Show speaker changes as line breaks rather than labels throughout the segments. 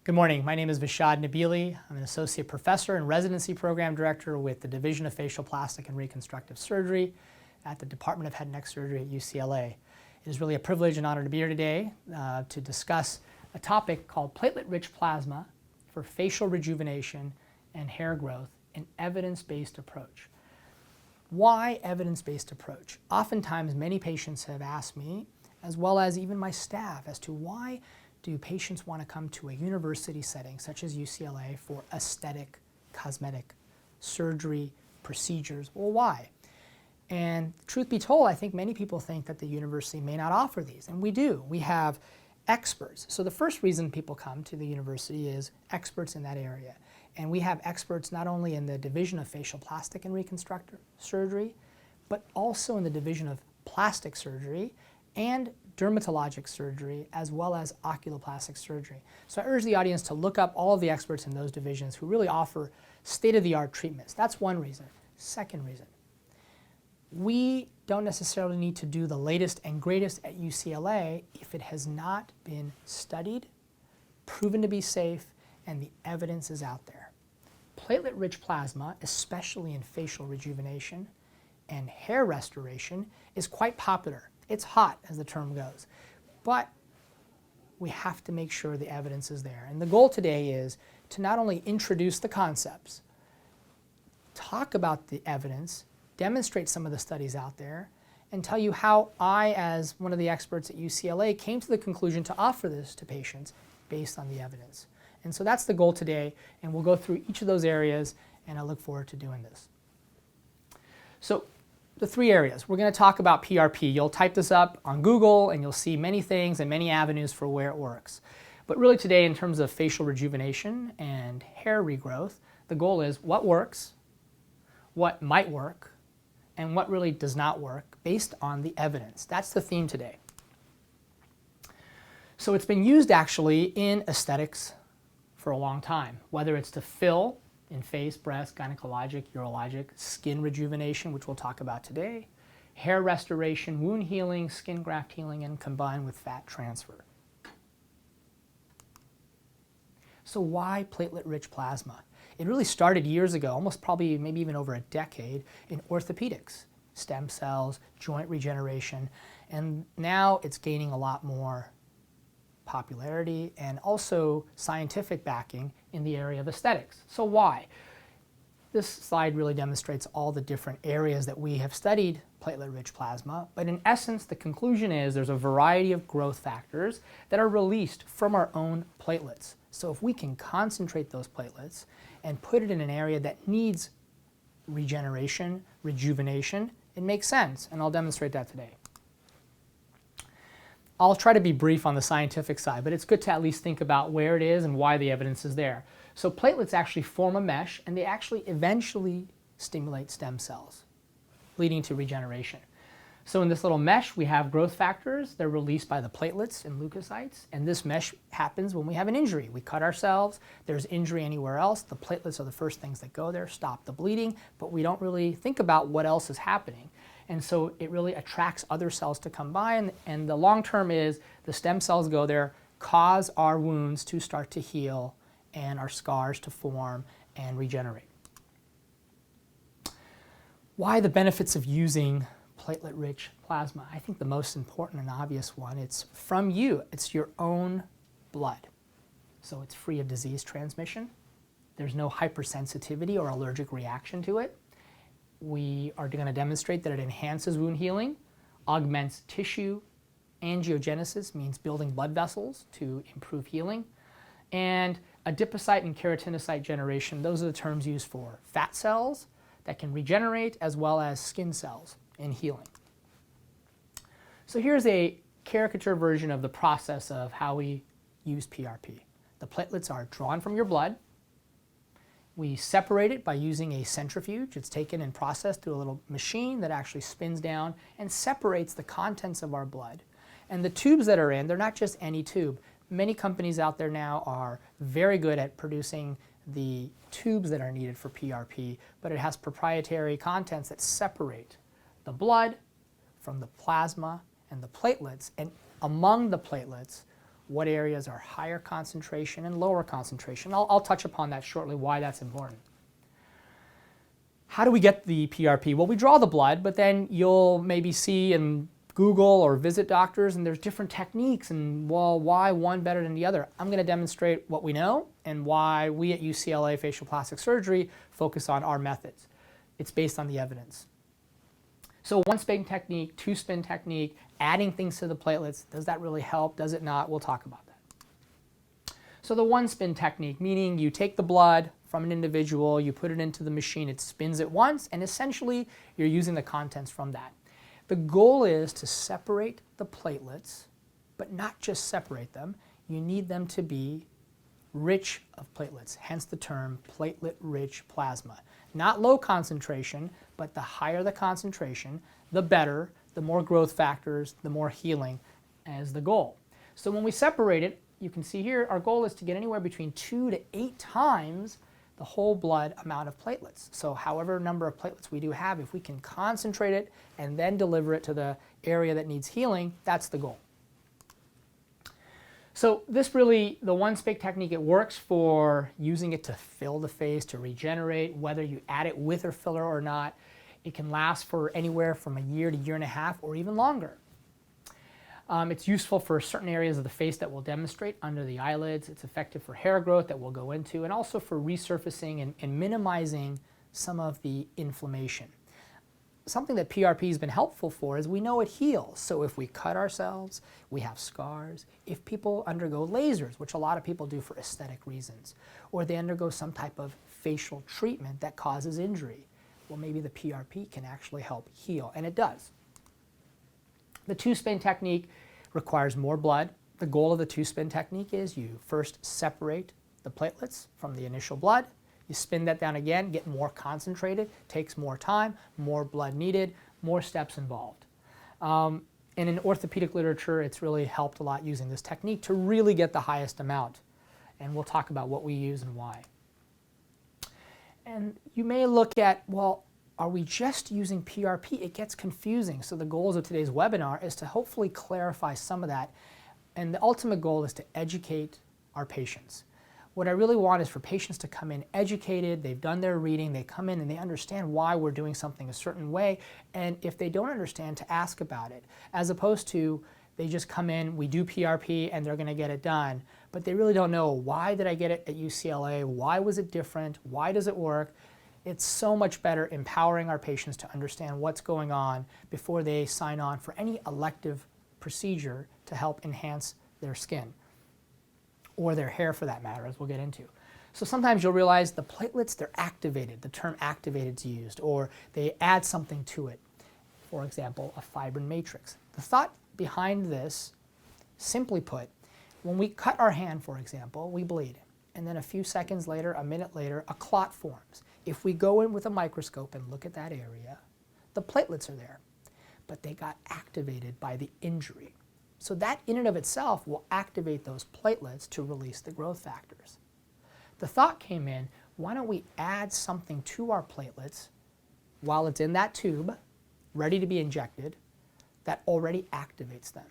Good morning. My name is Vishad Nabili. I'm an associate professor and residency program director with the Division of Facial Plastic and Reconstructive Surgery at the Department of Head and Neck Surgery at UCLA. It is really a privilege and honor to be here today to discuss a topic called platelet-rich plasma for facial rejuvenation and hair growth, an evidence-based approach. Why evidence-based approach? Oftentimes, many patients have asked me, as well as even my staff, as to why do patients want to come to a university setting such as UCLA for aesthetic, cosmetic, surgery, procedures? Well, why? And truth be told, I think many people think that the university may not offer these, and we do. We have experts. So the first reason people come to the university is experts in that area. And we have experts not only in the Division of Facial Plastic and Reconstructive Surgery, but also in the Division of Plastic Surgery and dermatologic surgery, as well as oculoplastic surgery. So I urge the audience to look up all of the experts in those divisions who really offer state-of-the-art treatments. That's one reason. Second reason, we don't necessarily need to do the latest and greatest at UCLA if it has not been studied, proven to be safe, and the evidence is out there. Platelet-rich plasma, especially in facial rejuvenation and hair restoration, is quite popular. It's hot, as the term goes, but we have to make sure the evidence is there. And the goal today is to not only introduce the concepts, talk about the evidence, demonstrate some of the studies out there, and tell you how I, as one of the experts at UCLA, came to the conclusion to offer this to patients based on the evidence. And so that's the goal today, and we'll go through each of those areas, and I look forward to doing this. So the three areas. We're going to talk about PRP. You'll type this up on Google and you'll see many things and many avenues for where it works. But really today, in terms of facial rejuvenation and hair regrowth, the goal is what works, what might work, and what really does not work based on the evidence. That's the theme today. So it's been used actually in aesthetics for a long time, whether it's to fill in face, breast, gynecologic, urologic, skin rejuvenation, which we'll talk about today, hair restoration, wound healing, skin graft healing, and combined with fat transfer. So why platelet-rich plasma? It really started years ago, almost probably maybe even over a decade, in orthopedics, stem cells, joint regeneration, and now it's gaining a lot more popularity and also scientific backing in the area of aesthetics. So why? This slide really demonstrates all the different areas that we have studied platelet-rich plasma, but in essence the conclusion is there's a variety of growth factors that are released from our own platelets. So if we can concentrate those platelets and put it in an area that needs regeneration, rejuvenation, it makes sense, and I'll demonstrate that today. I'll try to be brief on the scientific side, but it's good to at least think about where it is and why the evidence is there. So platelets actually form a mesh, and they actually eventually stimulate stem cells, leading to regeneration. So in this little mesh, we have growth factors. They're released by the platelets and leukocytes, and this mesh happens when we have an injury. We cut ourselves, there's injury anywhere else, the platelets are the first things that go there, stop the bleeding, but we don't really think about what else is happening. And so it really attracts other cells to come by, and the long term is the stem cells go there, cause our wounds to start to heal and our scars to form and regenerate. Why the benefits of using platelet-rich plasma? I think the most important and obvious one, it's from you. It's your own blood. So it's free of disease transmission. There's no hypersensitivity or allergic reaction to it. We are going to demonstrate that it enhances wound healing, augments tissue angiogenesis, means building blood vessels to improve healing, and adipocyte and keratinocyte generation. Those are the terms used for fat cells that can regenerate, as well as skin cells in healing. So here's a caricature version of the process of how we use PRP. The platelets are drawn from your blood. We separate it by using a centrifuge. It's taken and processed through a little machine that actually spins down and separates the contents of our blood. And the tubes that are in, they're not just any tube. Many companies out there now are very good at producing the tubes that are needed for PRP, but it has proprietary contents that separate the blood from the plasma and the platelets. And among the platelets, what areas are higher concentration and lower concentration. I'll touch upon that shortly, why that's important. How do we get the PRP? Well, we draw the blood, but then you'll maybe see and Google or visit doctors, and there's different techniques, and well, why one better than the other? I'm going to demonstrate what we know and why we at UCLA Facial Plastic Surgery focus on our methods. It's based on the evidence. So one spin technique, two spin technique, adding things to the platelets, does that really help? Does it not? We'll talk about that. So the one spin technique, meaning you take the blood from an individual, you put it into the machine, it spins it once, and essentially you're using the contents from that. The goal is to separate the platelets, but not just separate them. You need them to be rich of platelets, hence the term platelet-rich plasma. Not low concentration, but the higher the concentration, the better, the more growth factors, the more healing as the goal. So when we separate it, you can see here, our goal is to get anywhere between 2 to 8 times the whole blood amount of platelets. So however number of platelets we do have, if we can concentrate it and then deliver it to the area that needs healing, that's the goal. So this really, the one spin technique, it works for using it to fill the face, to regenerate, whether you add it with or filler or not. It can last for anywhere from a year to year and a half or even longer. It's useful for certain areas of the face that we'll demonstrate under the eyelids. It's effective for hair growth that we'll go into, and also for resurfacing and minimizing some of the inflammation. Something that PRP has been helpful for is we know it heals. So if we cut ourselves, we have scars. If people undergo lasers, which a lot of people do for aesthetic reasons, or they undergo some type of facial treatment that causes injury, well, maybe the PRP can actually help heal, and it does. The two-spin technique requires more blood. The goal of the two-spin technique is you first separate the platelets from the initial blood. You spin that down again, get more concentrated, takes more time, more blood needed, more steps involved. And in orthopedic literature, it's really helped a lot using this technique to really get the highest amount. And we'll talk about what we use and why. And you may look at, well, are we just using PRP? It gets confusing. So the goals of today's webinar is to hopefully clarify some of that. And the ultimate goal is to educate our patients. What I really want is for patients to come in educated, they've done their reading, they come in and they understand why we're doing something a certain way, and if they don't understand, to ask about it, as opposed to they just come in, we do PRP, and they're going to get it done, but they really don't know, why did I get it at UCLA, why was it different, why does it work? It's so much better empowering our patients to understand what's going on before they sign on for any elective procedure to help enhance their skin, or their hair for that matter, as we'll get into. So sometimes you'll realize the platelets, they're activated, the term activated is used, or they add something to it. For example, a fibrin matrix. The thought behind this, simply put, when we cut our hand, for example, we bleed, and then a few seconds later, a minute later, a clot forms. If we go in with a microscope and look at that area, the platelets are there, but they got activated by the injury. So that in and of itself will activate those platelets to release the growth factors. The thought came in, why don't we add something to our platelets while it's in that tube, ready to be injected, that already activates them.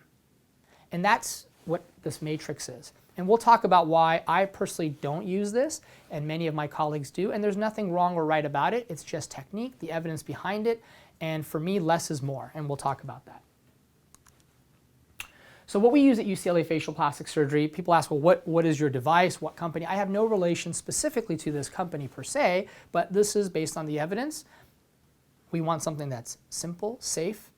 And that's what this matrix is. And we'll talk about why I personally don't use this, and many of my colleagues do, and there's nothing wrong or right about it. It's just technique, the evidence behind it, and for me, less is more, and we'll talk about that. So what we use at UCLA Facial Plastic Surgery, people ask, well, what is your device, what company? I have no relation specifically to this company per se, but this is based on the evidence. We want something that's simple, safe,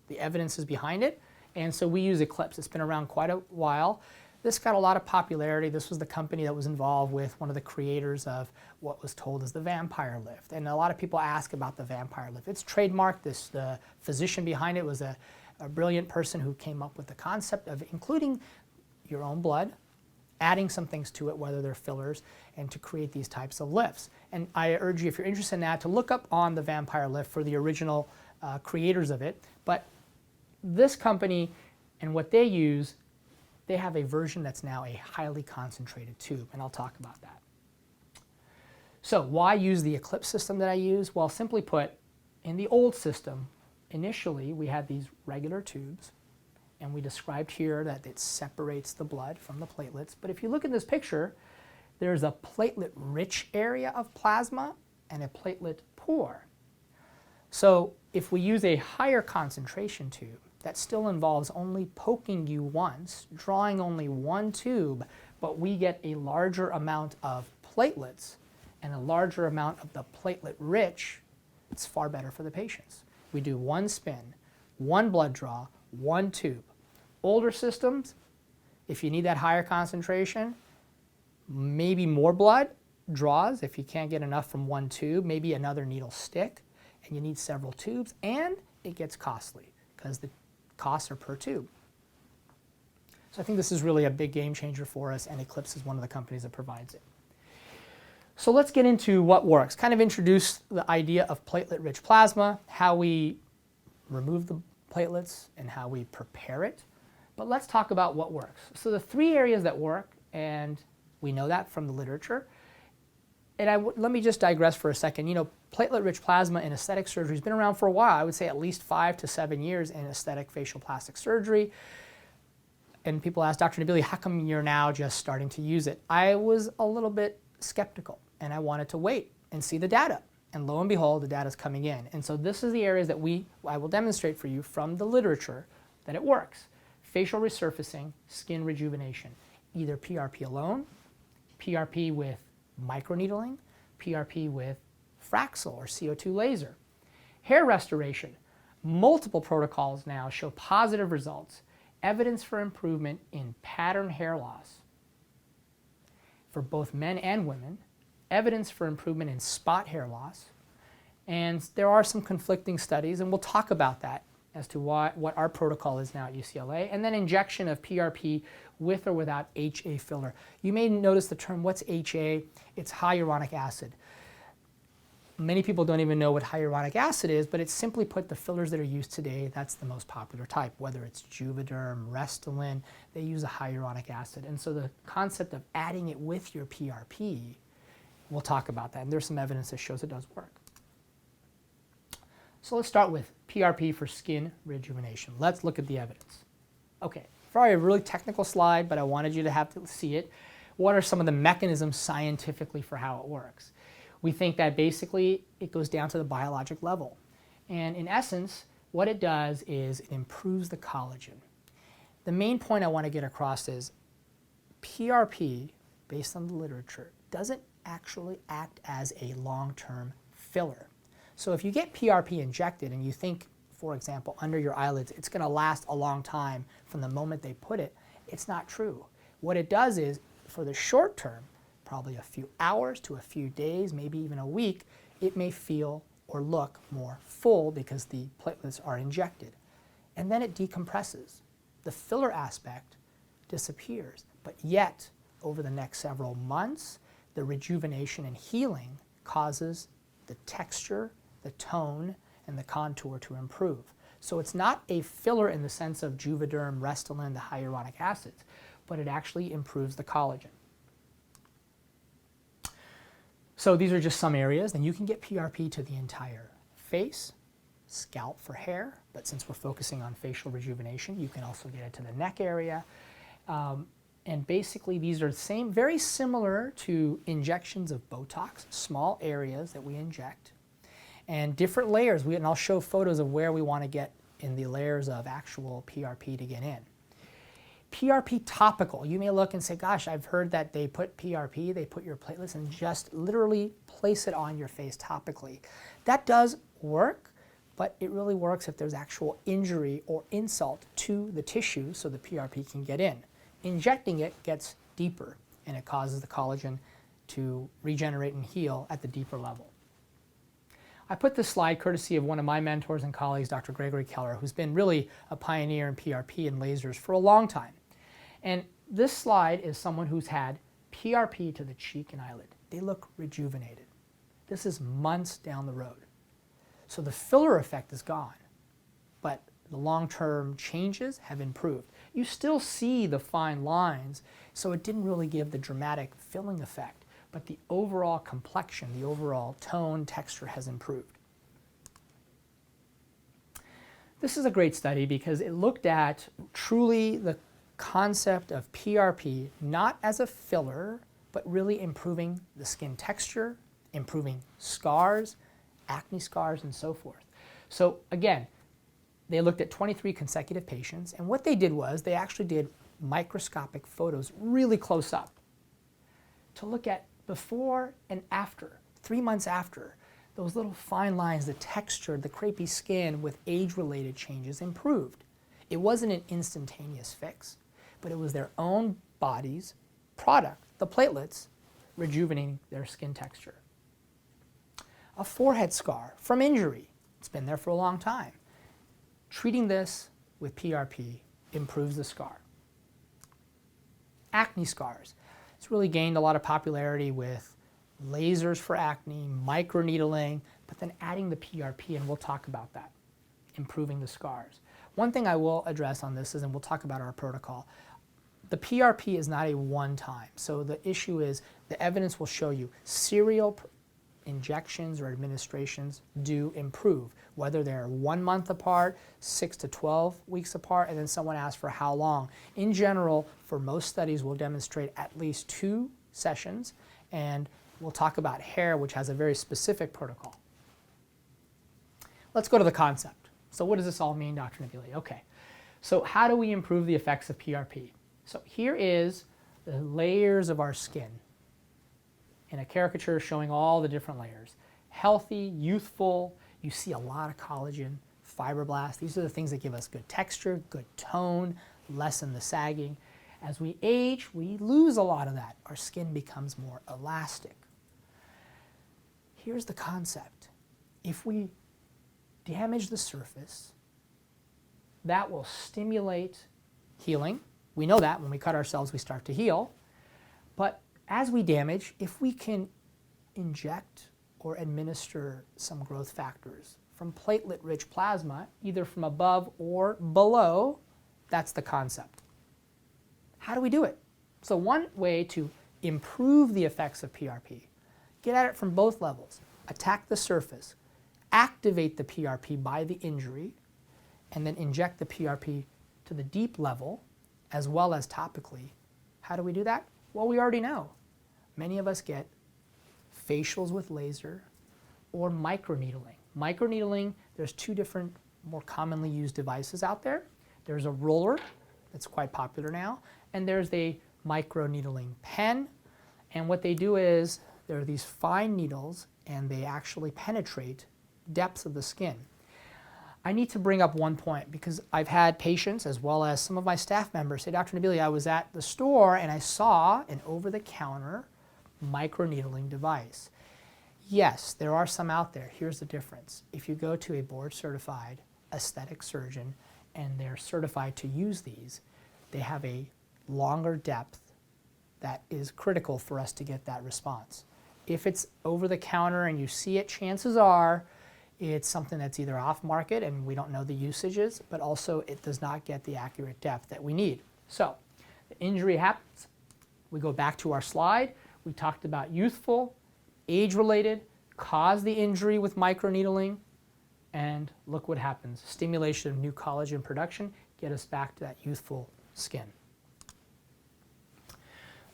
the evidence is behind it, and so we use Eclipse. It's been around quite a while. This got a lot of popularity. This was the company that was involved with one of the creators of what was told as the vampire lift. And a lot of people ask about the vampire lift. It's trademarked. The physician behind it was a brilliant person who came up with the concept of including your own blood, adding some things to it, whether they're fillers, and to create these types of lifts. And I urge you, if you're interested in that, to look up on the vampire lift for the original creators of it. But this company and what they use, they have a version that's now a highly concentrated tube, and I'll talk about that. So why use the Eclipse system that I use? Well, simply put, in the old system, initially we had these regular tubes, and we described here that it separates the blood from the platelets. But if you look at this picture, there's a platelet-rich area of plasma and a platelet poor. So if we use a higher concentration tube, that still involves only poking you once, drawing only one tube, but we get a larger amount of platelets and a larger amount of the platelet-rich, it's far better for the patients. We do one spin, one blood draw, one tube. Older systems, if you need that higher concentration, maybe more blood draws if you can't get enough from one tube, maybe another needle stick, and you need several tubes, and it gets costly because the costs are per tube. So I think this is really a big game changer for us, and Eclipse is one of the companies that provides it. So let's get into what works. Kind of introduce the idea of platelet-rich plasma, how we remove the platelets and how we prepare it. But let's talk about what works. So the three areas that work, and we know that from the literature. And let me just digress for a second. You know, platelet-rich plasma in aesthetic surgery has been around for a while. I would say at least 5 to 7 years in aesthetic facial plastic surgery. And people ask, Dr. Nabili, how come you're now just starting to use it? I was a little bit skeptical, and I wanted to wait and see the data. And lo and behold, the data is coming in. And so this is the areas that I will demonstrate for you from the literature that it works. Facial resurfacing, skin rejuvenation, either PRP alone, PRP with microneedling, PRP with Fraxel or CO2 laser. Hair restoration, multiple protocols now show positive results, evidence for improvement in pattern hair loss for both men and women, evidence for improvement in spot hair loss, and there are some conflicting studies, and we'll talk about that as to what our protocol is now at UCLA, and then injection of PRP with or without HA filler. You may notice the term, what's HA? It's hyaluronic acid. Many people don't even know what hyaluronic acid is, but it's simply put the fillers that are used today, that's the most popular type, whether it's Juvederm, Restylane, they use a hyaluronic acid. And so the concept of adding it with your PRP, we'll talk about that, and there's some evidence that shows it does work. So let's start with PRP for skin rejuvenation. Let's look at the evidence. Okay, probably a really technical slide, but I wanted you to have to see it. What are some of the mechanisms scientifically for how it works? We think that basically it goes down to the biologic level. And in essence, what it does is it improves the collagen. The main point I want to get across is PRP, based on the literature, doesn't actually act as a long-term filler. So if you get PRP injected and you think, for example, under your eyelids, it's going to last a long time from the moment they put it, it's not true. What it does is, for the short term, probably a few hours to a few days, maybe even a week, it may feel or look more full because the platelets are injected. And then it decompresses. The filler aspect disappears, but yet, over the next several months, the rejuvenation and healing causes the texture, the tone, and the contour to improve. So it's not a filler in the sense of Juvederm, Restylane, the hyaluronic acids, but it actually improves the collagen. So these are just some areas, and you can get PRP to the entire face, scalp for hair, but since we're focusing on facial rejuvenation, you can also get it to the neck area. And basically these are very similar to injections of Botox, small areas that we inject, and different layers. And I'll show photos of where we want to get in the layers of actual PRP to get in. PRP topical, you may look and say, gosh, I've heard that they put PRP, they put your platelets and just literally place it on your face topically. That does work, but it really works if there's actual injury or insult to the tissue so the PRP can get in. Injecting it gets deeper and it causes the collagen to regenerate and heal at the deeper level. I put this slide courtesy of one of my mentors and colleagues, Dr. Gregory Keller, who's been really a pioneer in PRP and lasers for a long time. And this slide is someone who's had PRP to the cheek and eyelid. They look rejuvenated. This is months down the road. So the filler effect is gone, but the long-term changes have improved. You still see the fine lines, so it didn't really give the dramatic filling effect, but the overall complexion, the overall tone, texture has improved. This is a great study because it looked at truly the concept of PRP not as a filler, but really improving the skin texture, improving scars, acne scars, and so forth. So again, they looked at 23 consecutive patients, and what they did was they actually did microscopic photos really close up to look at before and after, 3 months after. Those little fine lines, the texture, the crepey skin with age-related changes improved. It wasn't an instantaneous fix, but it was their own body's product, the platelets, rejuvenating their skin texture. A forehead scar from injury. It's been there for a long time. Treating this with PRP improves the scar. Acne scars. It's really gained a lot of popularity with lasers for acne, microneedling, but then adding the PRP, and we'll talk about that, improving the scars. One thing I will address on this is, and we'll talk about our protocol, the PRP is not a one-time. So the issue is the evidence will show you serial injections or administrations do improve, whether they're 1 month apart, 6 to 12 weeks apart, and then someone asks for how long. In general, for most studies, we'll demonstrate at least 2 sessions, and we'll talk about hair, which has a very specific protocol. Let's go to the concept. So what does this all mean, Dr. Nabili? Okay, so how do we improve the effects of PRP? So here is the layers of our skin in a caricature showing all the different layers. Healthy, youthful, you see a lot of collagen, fibroblasts. These are the things that give us good texture, good tone, lessen the sagging. As we age, we lose a lot of that. Our skin becomes more elastic. Here's the concept. If we damage the surface, that will stimulate healing. We know that when we cut ourselves, we start to heal. But as we damage, if we can inject or administer some growth factors from platelet-rich plasma, either from above or below, that's the concept. How do we do it? So one way to improve the effects of PRP, get at it from both levels. Attack the surface, activate the PRP by the injury, and then inject the PRP to the deep level as well as topically. How do we do that? Well, we already know. Many of us get facials with laser or microneedling. Microneedling, there's 2 different more commonly used devices out there. There's a roller that's quite popular now, and there's a microneedling pen. And what they do is there are these fine needles, and they actually penetrate depths of the skin. I need to bring up one point because I've had patients as well as some of my staff members say, Dr. Nabili, I was at the store and I saw an over-the-counter microneedling device. Yes, there are some out there. Here's the difference. If you go to a board-certified aesthetic surgeon and they're certified to use these, they have a longer depth that is critical for us to get that response. If it's over-the-counter and you see it, chances are it's something that's either off-market and we don't know the usages, but also it does not get the accurate depth that we need. So the injury happens. We go back to our slide. We talked about youthful, age-related, cause the injury with microneedling, and look what happens. Stimulation of new collagen production, get us back to that youthful skin.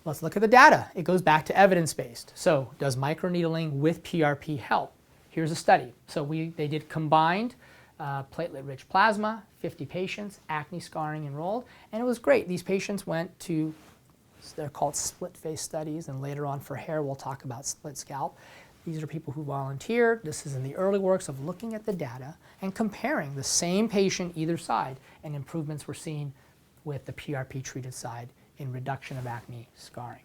Let's look at the data. It goes back to evidence-based. So does microneedling with PRP help? Here's a study. So they did combined platelet-rich plasma, 50 patients, acne scarring enrolled, and it was great. These patients went to, they're called split-face studies, and later on for hair we'll talk about split scalp. These are people who volunteered. This is in the early works of looking at the data and comparing the same patient either side, and improvements were seen with the PRP-treated side in reduction of acne scarring.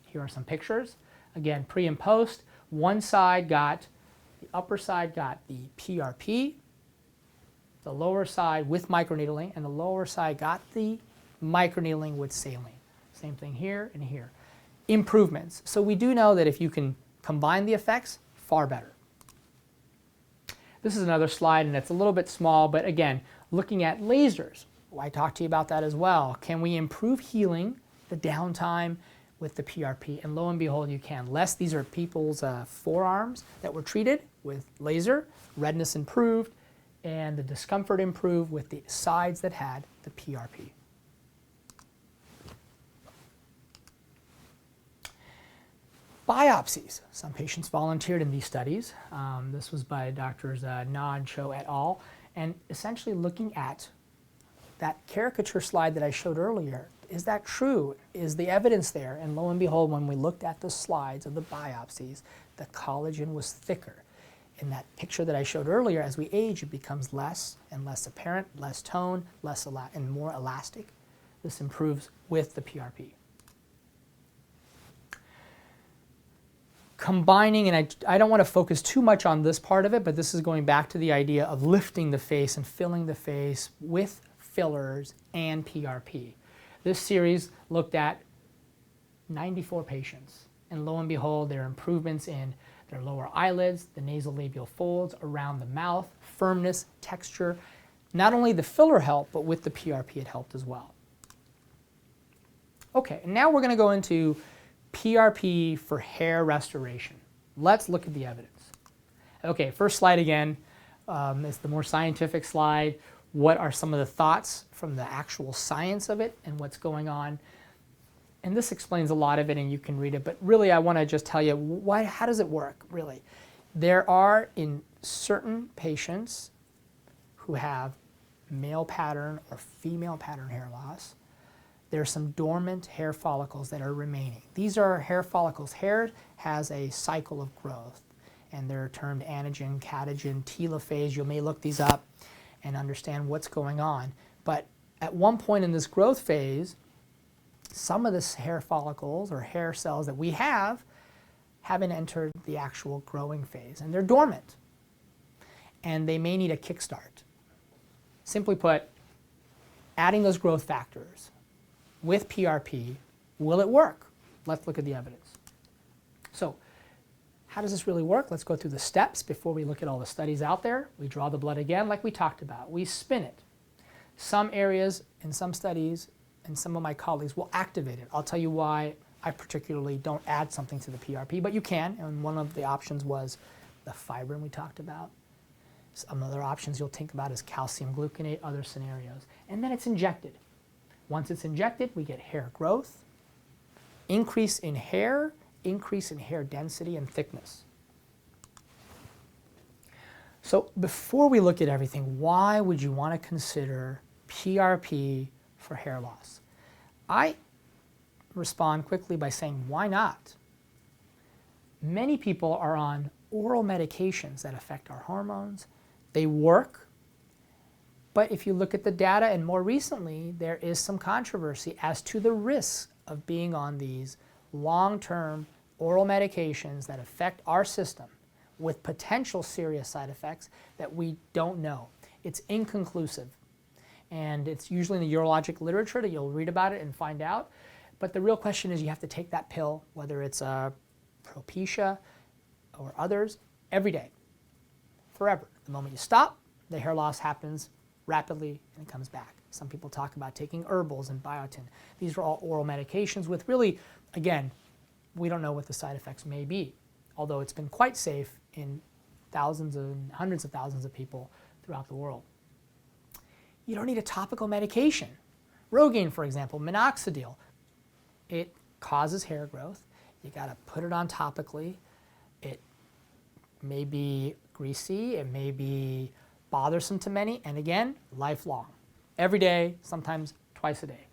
Here are some pictures. Again, pre and post. One side got, the upper side got the PRP, the lower side with microneedling, and the lower side got the microneedling with saline. Same thing here and here. Improvements. So we do know that if you can combine the effects, far better. This is another slide, and it's a little bit small, but again, looking at lasers. I talked to you about that as well. Can we improve healing, the downtime, with the PRP? And lo and behold, you can. These are people's forearms that were treated with laser. Redness improved, and the discomfort improved with the sides that had the PRP. Biopsies. Some patients volunteered in these studies. This was by Drs. Na and Cho et al. And essentially looking at that caricature slide that I showed earlier. Is that true? Is the evidence there? And lo and behold, when we looked at the slides of the biopsies, the collagen was thicker. In that picture that I showed earlier, as we age, it becomes less and less apparent, less tone, and more elastic. This improves with the PRP. Combining, and I don't want to focus too much on this part of it, but this is going back to the idea of lifting the face and filling the face with fillers and PRP. This series looked at 94 patients, and lo and behold, there are improvements in their lower eyelids, the nasolabial folds, around the mouth, firmness, texture. Not only the filler helped, but with the PRP it helped as well. Okay, and now we're going to go into PRP for hair restoration. Let's look at the evidence. Okay, first slide again is the more scientific slide. What are some of the thoughts from the actual science of it and what's going on? And this explains a lot of it, and you can read it, but really I want to just tell you how does it work, really? There are, in certain patients who have male pattern or female pattern hair loss, there are some dormant hair follicles that are remaining. These are hair follicles. Hair has a cycle of growth, and they're termed anagen, catagen, telophase. You may look these up and understand what's going on. But at one point in this growth phase, some of the hair follicles or hair cells that we haven't entered the actual growing phase, and they're dormant. And they may need a kickstart. Simply put, adding those growth factors with PRP, will it work? Let's look at the evidence. So, how does this really work? Let's go through the steps before we look at all the studies out there. We draw the blood again like we talked about. We spin it. Some areas in some studies and some of my colleagues will activate it. I'll tell you why I particularly don't add something to the PRP, but you can, and one of the options was the fibrin we talked about. Some other options you'll think about is calcium gluconate, other scenarios. And then it's injected. Once it's injected, we get hair growth, increase in hair density and thickness. So before we look at everything, why would you want to consider PRP for hair loss? I respond quickly by saying, why not? Many people are on oral medications that affect our hormones. They work, but if you look at the data, and more recently, there is some controversy as to the risks of being on these long-term oral medications that affect our system with potential serious side effects that we don't know. It's inconclusive. And it's usually in the urologic literature that you'll read about it and find out. But the real question is you have to take that pill, whether it's Propecia or others, every day, forever. The moment you stop, the hair loss happens rapidly and it comes back. Some people talk about taking herbals and biotin. These are all oral medications with really, again, we don't know what the side effects may be, although it's been quite safe in thousands and hundreds of thousands of people throughout the world. You don't need a topical medication. Rogaine, for example, minoxidil, it causes hair growth. You got to put it on topically. It may be greasy, it may be bothersome to many, and again, lifelong. Every day, sometimes twice a day.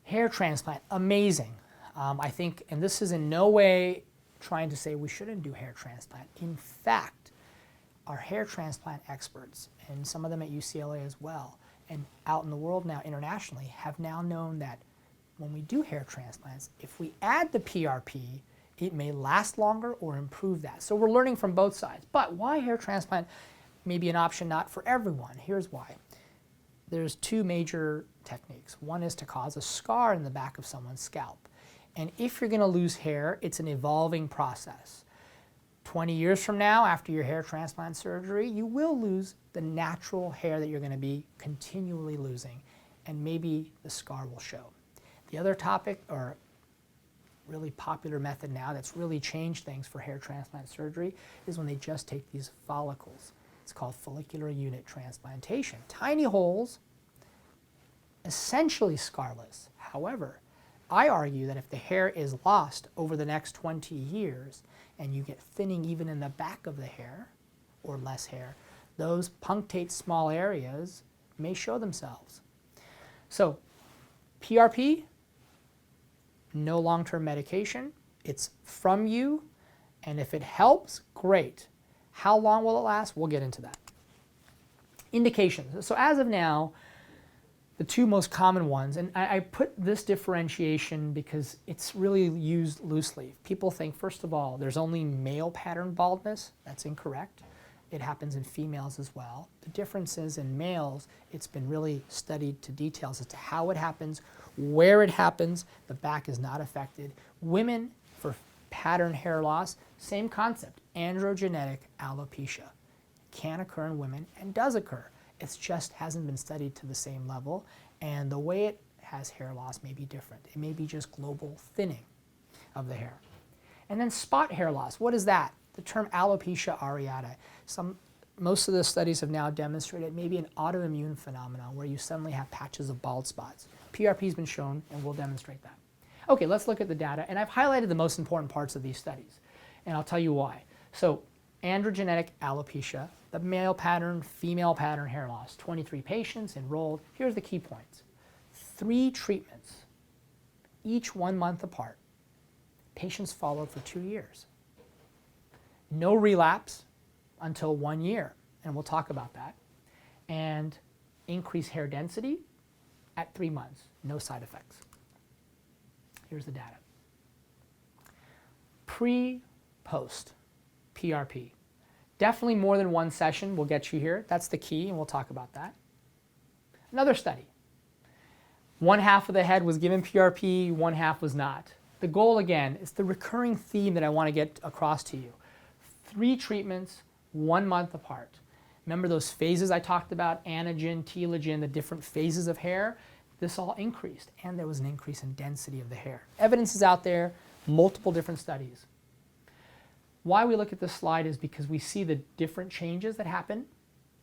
Hair transplant, amazing. I think, and this is in no way trying to say we shouldn't do hair transplant. In fact, our hair transplant experts, and some of them at UCLA as well, and out in the world now internationally, have now known that when we do hair transplants, if we add the PRP, it may last longer or improve that. So we're learning from both sides. But why hair transplant may be an option not for everyone? Here's why. There's two major techniques. One is to cause a scar in the back of someone's scalp. And if you're going to lose hair, it's an evolving process. 20 years from now, after your hair transplant surgery, you will lose the natural hair that you're going to be continually losing, and maybe the scar will show. The other topic, or really popular method now that's really changed things for hair transplant surgery, is when they just take these follicles It's called follicular unit transplantation. Tiny holes, essentially scarless. However, I argue that if the hair is lost over the next 20 years and you get thinning even in the back of the hair or less hair, those punctate small areas may show themselves. So PRP, no long-term medication. It's from you, and if it helps, great. How long will it last? We'll get into that. Indications. So as of now, the two most common ones, and I put this differentiation because it's really used loosely. People think, first of all, there's only male pattern baldness. That's incorrect. It happens in females as well. The difference is in males, it's been really studied to details as to how it happens, where it happens. The back is not affected. Women, for pattern hair loss, same concept, androgenetic alopecia. Can occur in women and does occur. It just hasn't been studied to the same level, and the way it has hair loss may be different. It may be just global thinning of the hair. And then spot hair loss, what is that? The term alopecia areata. Most of the studies have now demonstrated it may be an autoimmune phenomenon where you suddenly have patches of bald spots. PRP has been shown, and we'll demonstrate that. Okay, let's look at the data, and I've highlighted the most important parts of these studies, and I'll tell you why. So, androgenetic alopecia, the male pattern, female pattern hair loss, 23 patients enrolled. Here's the key points. 3 treatments, each 1 month apart. Patients followed for 2 years. No relapse until 1 year, and we'll talk about that. And increased hair density at 3 months, no side effects. Here's the data. Pre-post PRP. Definitely more than 1 session will get you here. That's the key, and we'll talk about that. Another study. 1/2 of the head was given PRP, 1/2 was not. The goal, again, is the recurring theme that I want to get across to you. 3 treatments, 1 month apart. Remember those phases I talked about, anagen, telogen, the different phases of hair? This all increased, and there was an increase in density of the hair. Evidence is out there, multiple different studies. Why we look at this slide is because we see the different changes that happen,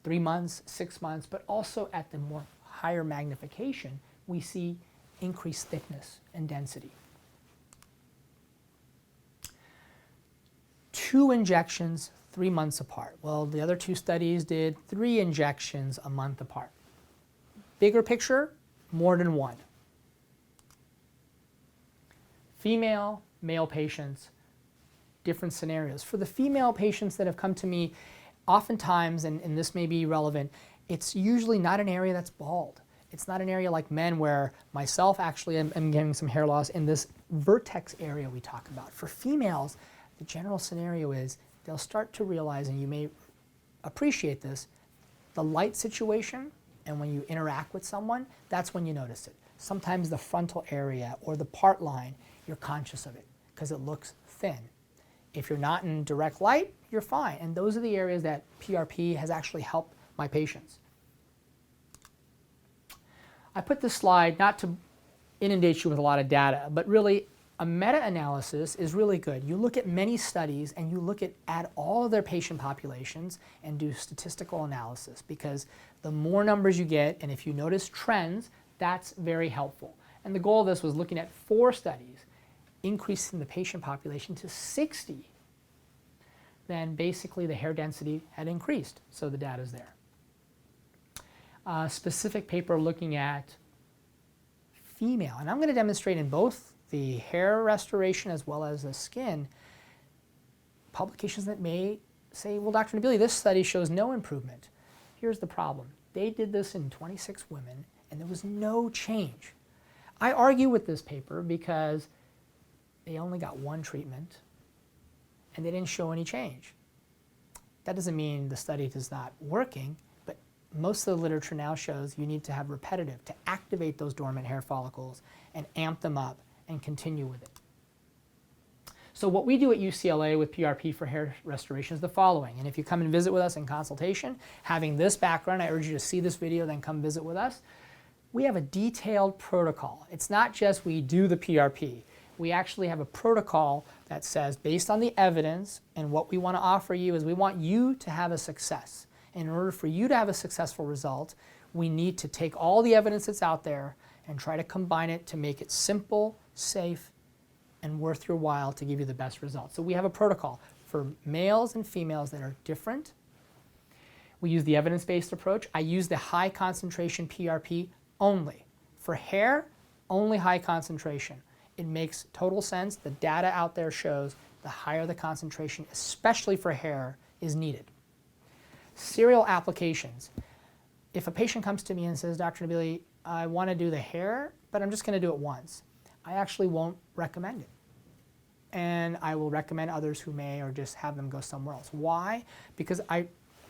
3 months, 6 months, but also at the more higher magnification, we see increased thickness and density. 2 injections, 3 months apart. Well, the other 2 studies did 3 injections a month apart. Bigger picture, more than 1. Female, male patients, different scenarios. For the female patients that have come to me, oftentimes, and this may be relevant, it's usually not an area that's bald. It's not an area like men where myself actually am getting some hair loss in this vertex area we talk about. For females, the general scenario is they'll start to realize, and you may appreciate this, the light situation, and when you interact with someone, that's when you notice it. Sometimes the frontal area or the part line, you're conscious of it because it looks thin. If you're not in direct light, you're fine. And those are the areas that PRP has actually helped my patients. I put this slide not to inundate you with a lot of data, but really a meta-analysis is really good. You look at many studies and you look at all of their patient populations and do statistical analysis, because the more numbers you get, and if you notice trends, that's very helpful. And the goal of this was looking at 4 studies, increasing the patient population to 60. Then basically the hair density had increased, so the data is there. A specific paper looking at female, and I'm going to demonstrate in both the hair restoration as well as the skin, publications that may say, well, Dr. Nabili, this study shows no improvement. Here's the problem. They did this in 26 women, and there was no change. I argue with this paper because they only got 1 treatment, and they didn't show any change. That doesn't mean the study is not working, but most of the literature now shows you need to have repetitive to activate those dormant hair follicles and amp them up and continue with it. So what we do at UCLA with PRP for hair restoration is the following. And if you come and visit with us in consultation, having this background, I urge you to see this video, then come visit with us. We have a detailed protocol. It's not just we do the PRP. We actually have a protocol that says, based on the evidence and what we want to offer you, is we want you to have a success. And in order for you to have a successful result, we need to take all the evidence that's out there and try to combine it to make it simple, safe, and worth your while to give you the best results. So we have a protocol for males and females that are different. We use the evidence-based approach. I use the high concentration PRP only. For hair, only high concentration. It makes total sense. The data out there shows the higher the concentration, especially for hair, is needed. Serial applications. If a patient comes to me and says, Dr. Nabili, I want to do the hair, but I'm just going to do it once, I actually won't recommend it. And I will recommend others who may, or just have them go somewhere else. Why? Because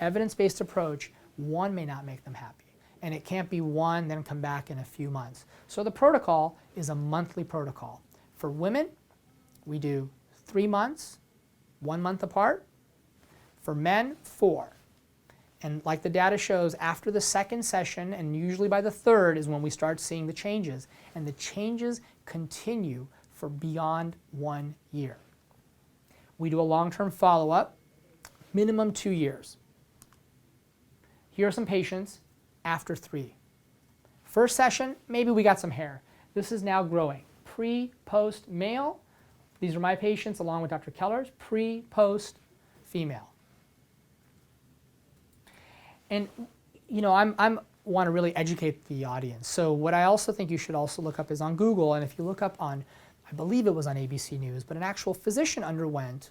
evidence-based approach, one may not make them happy. And it can't be one, then come back in a few months. So the protocol is a monthly protocol. For women, we do 3 months, 1 month apart. For men, 4. And like the data shows, after the second session, and usually by the third, is when we start seeing the changes. And the changes continue for beyond 1 year. We do a long-term follow-up, minimum 2 years. Here are some patients after 3. First session, maybe we got some hair. This is now growing. Pre, post, male. These are my patients along with Dr. Keller's. Pre, post, female. And you know, I want to really educate the audience. So what I also think you should also look up is on Google, and if you look up on, I believe it was on ABC News, but an actual physician underwent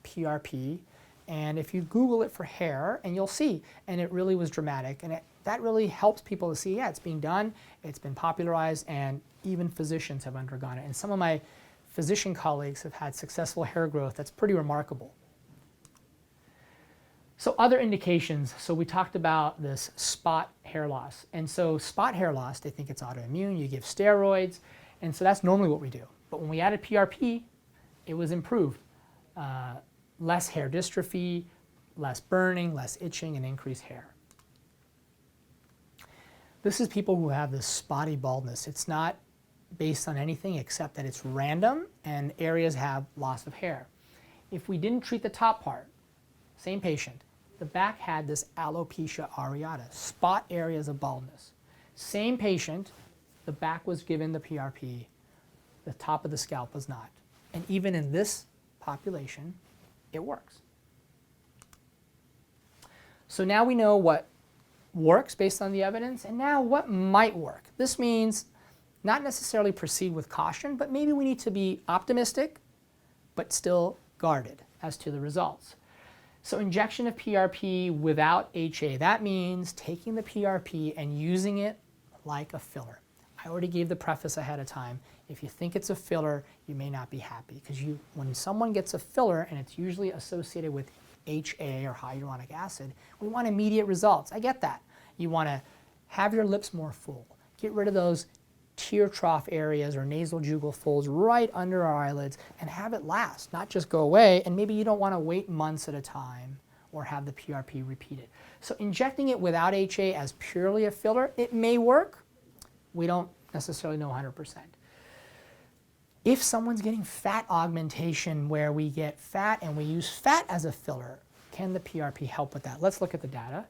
PRP, and if you Google it for hair, and you'll see, and it really was dramatic, and that really helps people to see, yeah, it's being done, it's been popularized, and even physicians have undergone it. And some of my physician colleagues have had successful hair growth. That's pretty remarkable. So other indications, so we talked about this spot hair loss. And so spot hair loss, they think it's autoimmune, you give steroids, and so that's normally what we do. But when we added PRP, it was improved. Less hair dystrophy, less burning, less itching, and increased hair. This is people who have this spotty baldness. It's not based on anything except that it's random and areas have loss of hair. If we didn't treat the top part, same patient, the back had this alopecia areata, spot areas of baldness. Same patient, the back was given the PRP, the top of the scalp was not. And even in this population, it works. So now we know what works based on the evidence, and now what might work. This means not necessarily proceed with caution, but maybe we need to be optimistic, but still guarded as to the results. So injection of PRP without HA, that means taking the PRP and using it like a filler. I already gave the preface ahead of time. If you think it's a filler, you may not be happy, because when someone gets a filler, and it's usually associated with HA or hyaluronic acid, we want immediate results. I get that. You want to have your lips more full. Get rid of those tear trough areas or nasal jugal folds right under our eyelids and have it last, not just go away, and maybe you don't want to wait months at a time or have the PRP repeated. So injecting it without HA as purely a filler, it may work. We don't necessarily know 100%. If someone's getting fat augmentation where we get fat and we use fat as a filler, can the PRP help with that? Let's look at the data.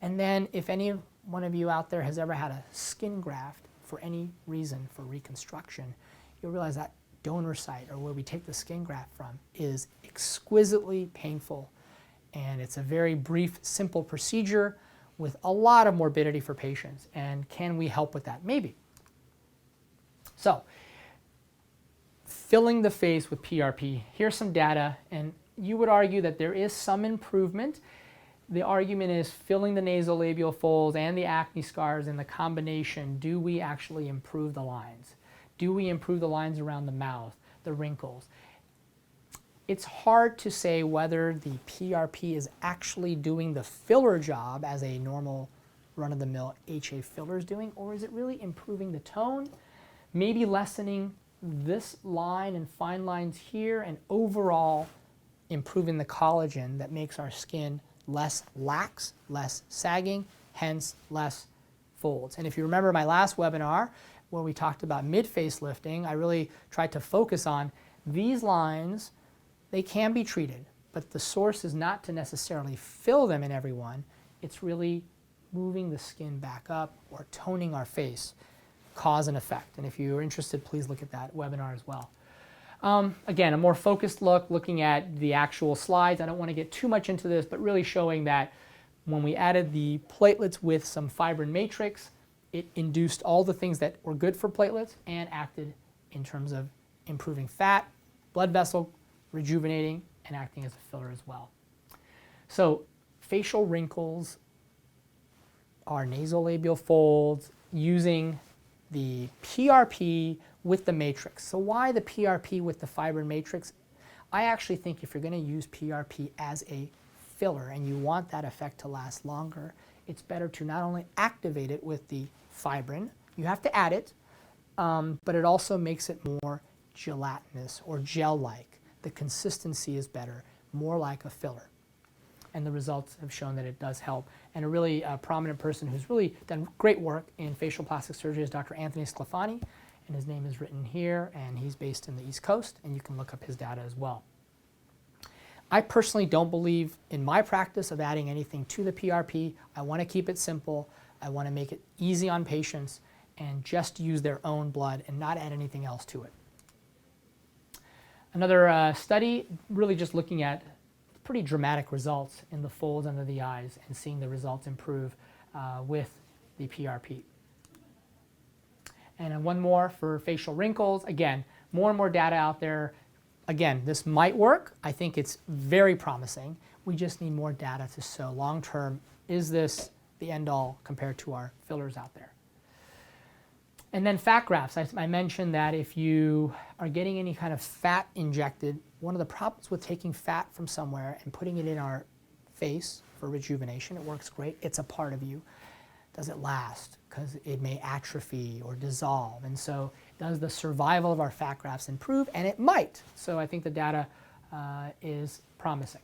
And then if any one of you out there has ever had a skin graft for any reason for reconstruction, you'll realize that donor site, or where we take the skin graft from, is exquisitely painful. And it's a very brief, simple procedure with a lot of morbidity for patients. And can we help with that? Maybe. So, filling the face with PRP. Here's some data, and you would argue that there is some improvement. The argument is filling the nasolabial folds and the acne scars in the combination, do we actually improve the lines? Do we improve the lines around the mouth, the wrinkles? It's hard to say whether the PRP is actually doing the filler job as a normal run-of-the-mill HA filler is doing, or is it really improving the tone, maybe lessening this line and fine lines here, and overall improving the collagen that makes our skin less lax, less sagging, hence less folds. And if you remember my last webinar where we talked about mid-face lifting, I really tried to focus on these lines. They can be treated, but the source is not to necessarily fill them in everyone. It's really moving the skin back up or toning our face, cause and effect. And if you're interested, please look at that webinar as well. Again, a more focused look, looking at the actual slides. I don't want to get too much into this, but really showing that when we added the platelets with some fibrin matrix, it induced all the things that were good for platelets and acted in terms of improving fat, blood vessel, rejuvenating, and acting as a filler as well. So facial wrinkles are nasolabial folds using the PRP with the matrix. So why the PRP with the fibrin matrix? I actually think if you're going to use PRP as a filler and you want that effect to last longer, it's better to not only activate it with the fibrin, you have to add it, but it also makes it more gelatinous or gel-like. The consistency is better, more like a filler. And the results have shown that it does help. And a really prominent person who's really done great work in facial plastic surgery is Dr. Anthony Sclafani, and his name is written here, and he's based in the East Coast, and you can look up his data as well. I personally don't believe in my practice of adding anything to the PRP. I want to keep it simple. I want to make it easy on patients and just use their own blood and not add anything else to it. Another study really just looking at pretty dramatic results in the folds under the eyes and seeing the results improve with the PRP. And one more for facial wrinkles. Again, more and more data out there. Again, this might work. I think it's very promising. We just need more data to show long term, is this the end all compared to our fillers out there? And then fat grafts. I mentioned that if you are getting any kind of fat injected, one of the problems with taking fat from somewhere and putting it in our face for rejuvenation, it works great. It's a part of you. Does it last? Because it may atrophy or dissolve. And so does the survival of our fat grafts improve? And it might. So I think the data is promising.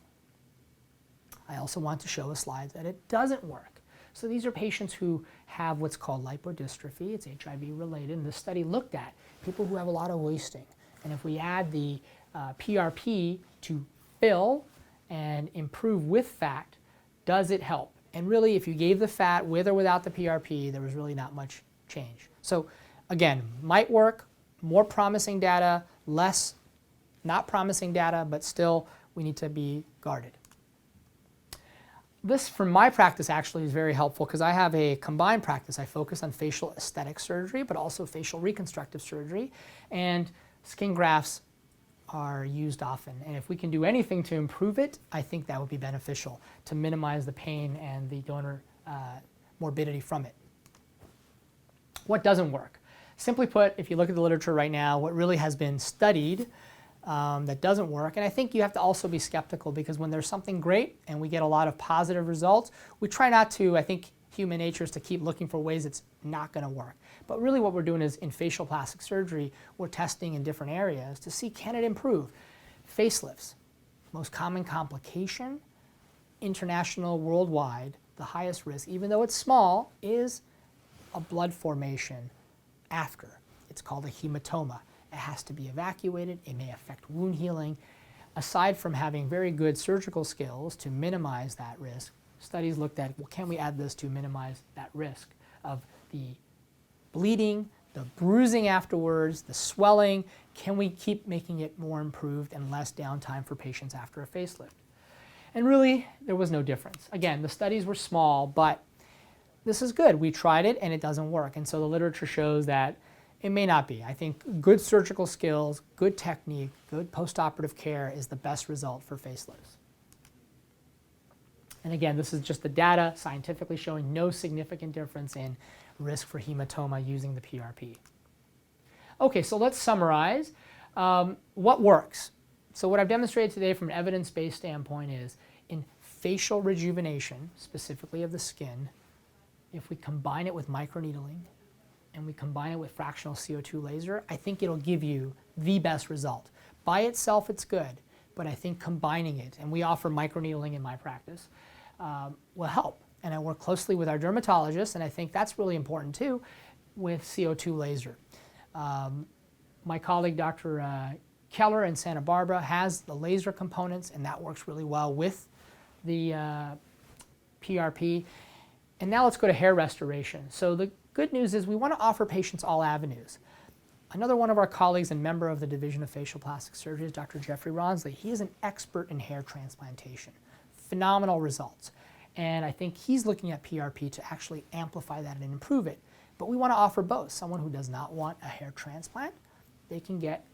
I also want to show a slide that it doesn't work. So these are patients who have what's called lipodystrophy. It's HIV related. And the study looked at people who have a lot of wasting. And if we add the PRP to fill and improve with fat, does it help? And really, if you gave the fat with or without the PRP, there was really not much change. So again, might work, more promising data, less not promising data, but still we need to be guarded. This, from my practice, actually is very helpful because I have a combined practice. I focus on facial aesthetic surgery, but also facial reconstructive surgery, and skin grafts are used often. And if we can do anything to improve it, I think that would be beneficial to minimize the pain and the donor morbidity from it. What doesn't work? Simply put, if you look at the literature right now, what really has been studied that doesn't work, and I think you have to also be skeptical because when there's something great and we get a lot of positive results, we try not to, I think human nature is to keep looking for ways it's not going to work. But really what we're doing is in facial plastic surgery, we're testing in different areas to see can it improve. Facelifts, most common complication, international, worldwide, the highest risk, even though it's small, is a blood formation after. It's called a hematoma. It has to be evacuated. It may affect wound healing. Aside from having very good surgical skills to minimize that risk, studies looked at, well, can we add this to minimize that risk of the bleeding, the bruising afterwards, the swelling? Can we keep making it more improved and less downtime for patients after a facelift? And really, there was no difference. Again, the studies were small, but this is good. We tried it and it doesn't work. And so the literature shows that it may not be. I think good surgical skills, good technique, good postoperative care is the best result for facelifts. And again, this is just the data scientifically showing no significant difference in risk for hematoma using the PRP. Okay, so let's summarize. What works? So what I've demonstrated today from an evidence-based standpoint is in facial rejuvenation, specifically of the skin, if we combine it with microneedling and we combine it with fractional CO2 laser, I think it'll give you the best result. By itself, it's good, but I think combining it, and we offer microneedling in my practice, will help. And I work closely with our dermatologists, and I think that's really important too, with CO2 laser. My colleague, Dr. Keller in Santa Barbara, has the laser components, and that works really well with the PRP. And now let's go to hair restoration. So the good news is we want to offer patients all avenues. Another one of our colleagues and member of the Division of Facial Plastic Surgery is Dr. Jeffrey Ronsley. He is an expert in hair transplantation. Phenomenal results. And I think he's looking at PRP to actually amplify that and improve it. But we want to offer both. Someone who does not want a hair transplant, they can get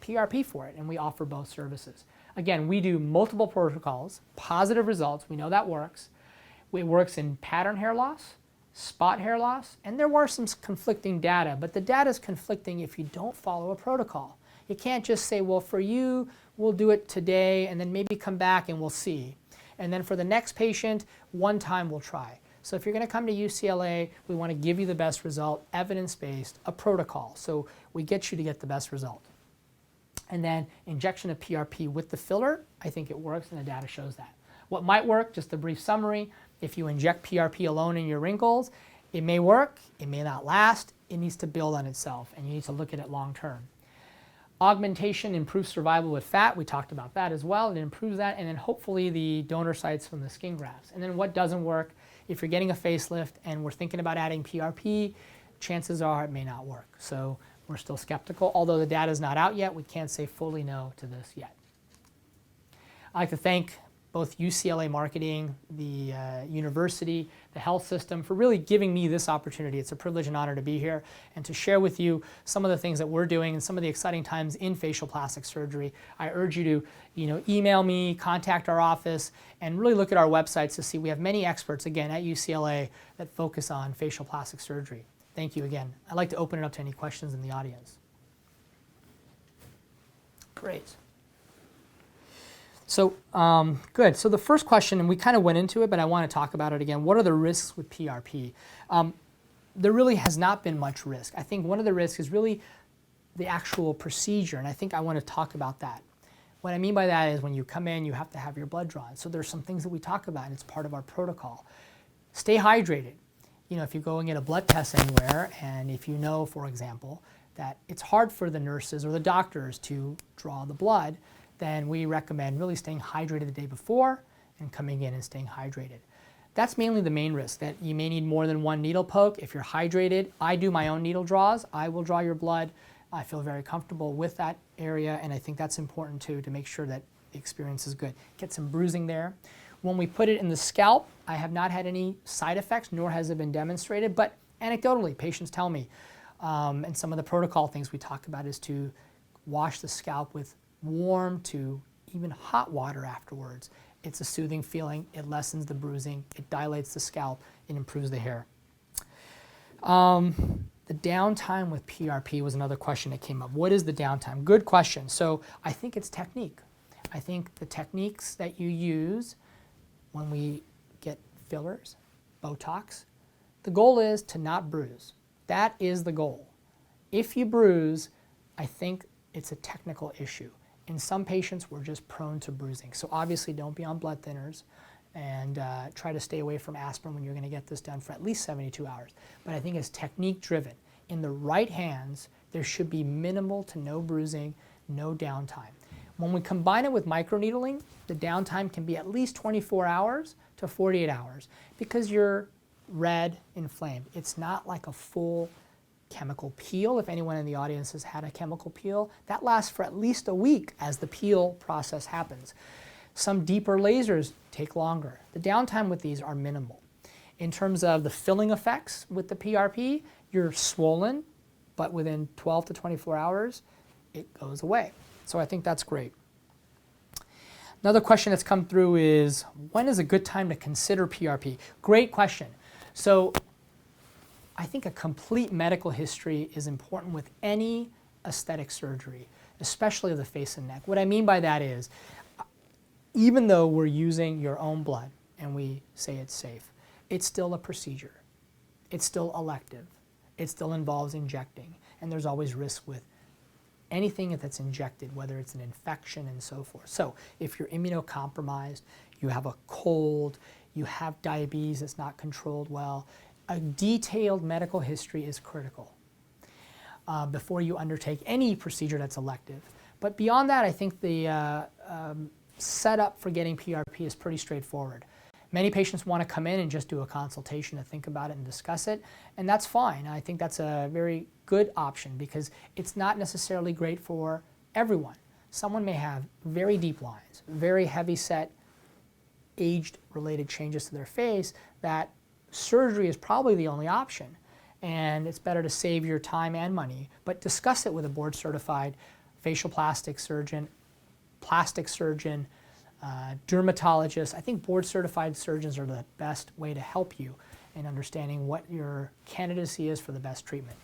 PRP for it, and we offer both services. Again, we do multiple protocols, positive results. We know that works. It works in pattern hair loss, spot hair loss, and there were some conflicting data, but the data is conflicting if you don't follow a protocol. You can't just say, well, for you, we'll do it today, and then maybe come back and we'll see. And then for the next patient, one time we'll try. So if you're going to come to UCLA, we want to give you the best result, evidence-based, a protocol. So we get you to get the best result. And then injection of PRP with the filler, I think it works, and the data shows that. What might work, just a brief summary, if you inject PRP alone in your wrinkles, it may work, it may not last, it needs to build on itself, and you need to look at it long term. Augmentation improves survival with fat, we talked about that as well, it improves that, and then hopefully the donor sites from the skin grafts. And then what doesn't work, if you're getting a facelift and we're thinking about adding PRP, chances are it may not work. So we're still skeptical, although the data is not out yet, we can't say fully no to this yet. I'd like to thank both UCLA marketing, the university, the health system for really giving me this opportunity. It's a privilege and honor to be here and to share with you some of the things that we're doing and some of the exciting times in facial plastic surgery. I urge you to email me, contact our office, and really look at our websites to see we have many experts, again, at UCLA that focus on facial plastic surgery. Thank you again. I'd like to open it up to any questions in the audience. Great. So, good. So the first question, and we kind of went into it, but I want to talk about it again. What are the risks with PRP? There really has not been much risk. I think one of the risks is really the actual procedure, and I think I want to talk about that. What I mean by that is when you come in, you have to have your blood drawn. So there's some things that we talk about, and it's part of our protocol. Stay hydrated. If you go and get a blood test anywhere, and if you know, for example, that it's hard for the nurses or the doctors to draw the blood, then we recommend really staying hydrated the day before and coming in and staying hydrated. That's mainly the main risk, that you may need more than one needle poke. If you're hydrated, I do my own needle draws. I will draw your blood. I feel very comfortable with that area, and I think that's important too, to make sure that the experience is good. Get some bruising there. When we put it in the scalp, I have not had any side effects, nor has it been demonstrated, but anecdotally, patients tell me, and some of the protocol things we talk about is to wash the scalp with warm to even hot water afterwards. It's a soothing feeling, it lessens the bruising, it dilates the scalp, it improves the hair. The downtime with PRP was another question that came up. What is the downtime? Good question. So I think it's technique. I think the techniques that you use when we get fillers, Botox, the goal is to not bruise. That is the goal. If you bruise, I think it's a technical issue. In some patients, we're just prone to bruising. So obviously don't be on blood thinners and try to stay away from aspirin when you're going to get this done for at least 72 hours. But I think it's technique driven. In the right hands, there should be minimal to no bruising, no downtime. When we combine it with microneedling, the downtime can be at least 24 hours to 48 hours because you're red, inflamed. It's not like a full chemical peel. If anyone in the audience has had a chemical peel, that lasts for at least a week as the peel process happens. Some deeper lasers take longer. The downtime with these are minimal. In terms of the filling effects with the PRP, you're swollen, but within 12 to 24 hours, it goes away. So I think that's great. Another question that's come through is, when is a good time to consider PRP? Great question. So I think a complete medical history is important with any aesthetic surgery, especially of the face and neck. What I mean by that is, even though we're using your own blood and we say it's safe, it's still a procedure. It's still elective. It still involves injecting, and there's always risk with anything that's injected, whether it's an infection and so forth. So if you're immunocompromised, you have a cold, you have diabetes that's not controlled well, a detailed medical history is critical before you undertake any procedure that's elective. But beyond that, I think the setup for getting PRP is pretty straightforward. Many patients want to come in and just do a consultation to think about it and discuss it, and that's fine. I think that's a very good option because it's not necessarily great for everyone. Someone may have very deep lines, very heavy set, age-related changes to their face that surgery is probably the only option, and it's better to save your time and money, but discuss it with a board-certified facial plastic surgeon, dermatologist. I think board-certified surgeons are the best way to help you in understanding what your candidacy is for the best treatment.